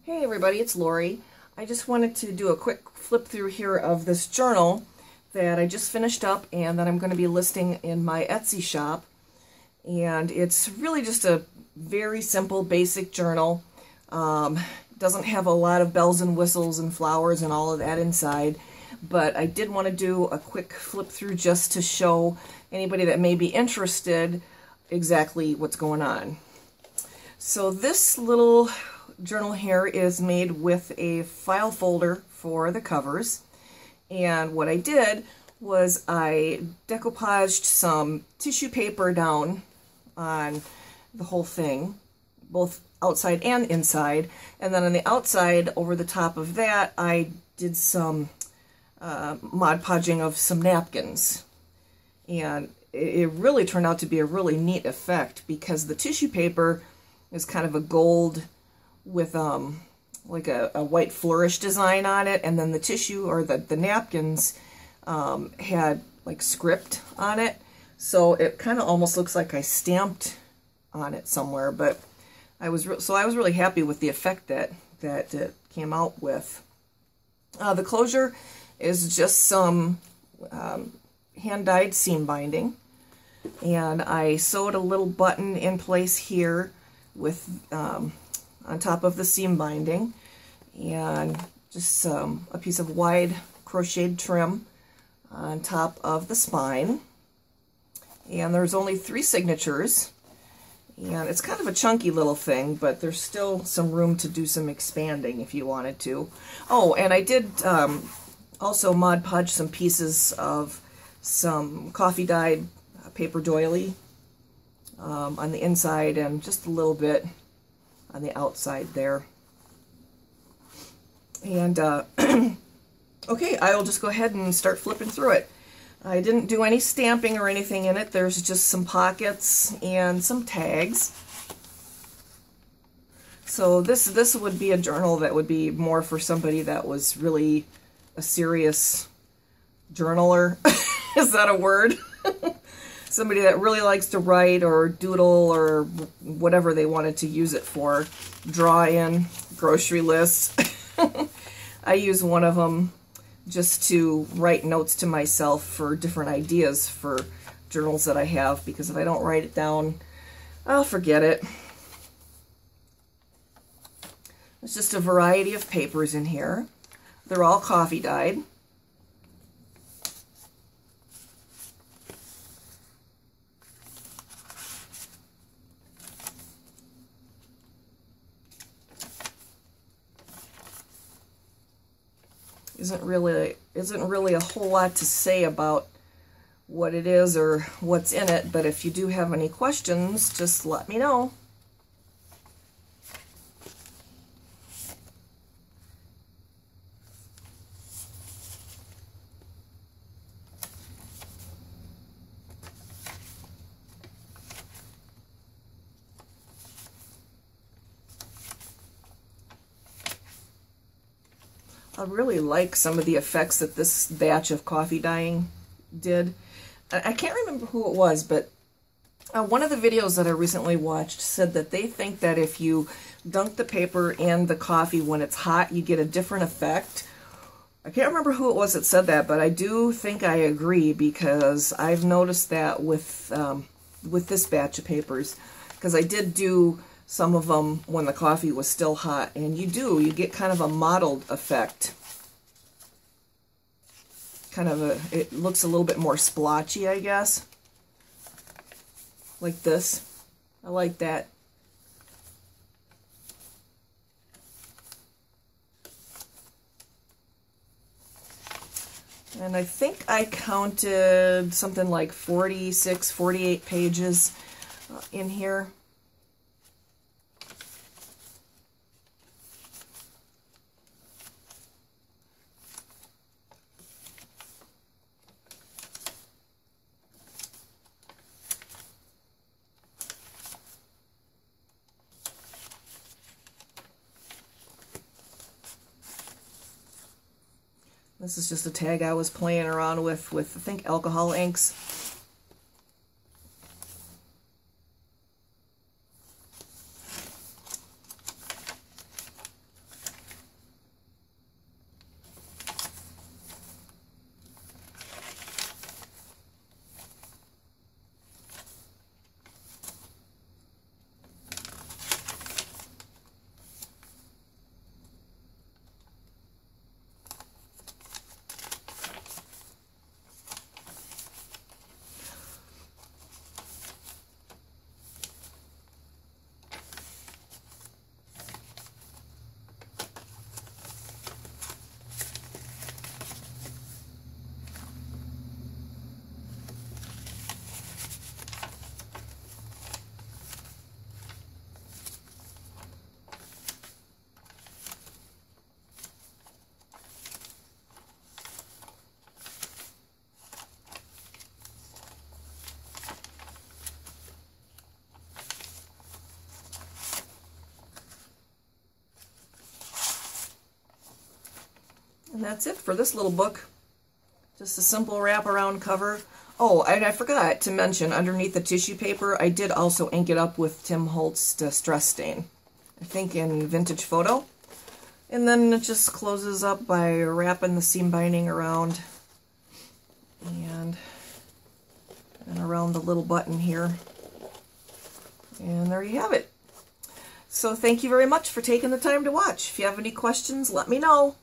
Hey everybody, it's Lori. I just wanted to do a quick flip through here of this journal that I just finished up and that I'm going to be listing in my Etsy shop. And it's really just a very simple, basic journal. Doesn't have a lot of bells and whistles and flowers and all of that inside, but I did want to do a quick flip through just to show anybody that may be interested exactly what's going on. So this little journal here is made with a file folder for the covers, and what I did was I decoupaged some tissue paper down on the whole thing, both outside and inside, and then on the outside over the top of that I did some Mod Podging of some napkins, and it really turned out to be a really neat effect because the tissue paper is kind of a gold with like a white flourish design on it, and then the tissue or the napkins had like script on it, so it kind of almost looks like I stamped on it somewhere. But I was really happy with the effect that it came out with. The closure is just some hand-dyed seam binding, and I sewed a little button in place here with on top of the seam binding, and just a piece of wide crocheted trim on top of the spine. And there's only 3 signatures, and it's kind of a chunky little thing, but there's still some room to do some expanding if you wanted to. Oh, and I did also Mod Podge some pieces of some coffee dyed paper doily on the inside and just a little bit on the outside there. And okay, I will just go ahead and start flipping through it. I didn't do any stamping or anything in it. There's just some pockets and some tags. So this would be a journal that would be more for somebody that was really a serious journaler. Is that a word? Somebody that really likes to write or doodle or whatever they wanted to use it for. Draw in grocery lists. I use one of them just to write notes to myself for different ideas for journals that I have, because if I don't write it down, I'll forget it. There's just a variety of papers in here. They're all coffee dyed. Isn't really a whole lot to say about what it is or what's in it, but if you do have any questions, just let me know. I really like some of the effects that this batch of coffee dyeing did. I can't remember who it was, but one of the videos that I recently watched said that they think that if you dunk the paper in the coffee when it's hot, you get a different effect. I can't remember who it was that said that, but I do think I agree, because I've noticed that with this batch of papers, because I did do some of them when the coffee was still hot, and you get kind of a mottled effect. It looks a little bit more splotchy, I guess. Like this. I like that. And I think I counted something like 46, 48 pages in here. This is just a tag I was playing around with I think alcohol inks. And that's it for this little book. Just a simple wraparound cover. Oh, and I forgot to mention, underneath the tissue paper, I did also ink it up with Tim Holtz Distress Stain, I think in Vintage Photo. And then it just closes up by wrapping the seam binding around and around the little button here. And there you have it. So thank you very much for taking the time to watch. If you have any questions, let me know.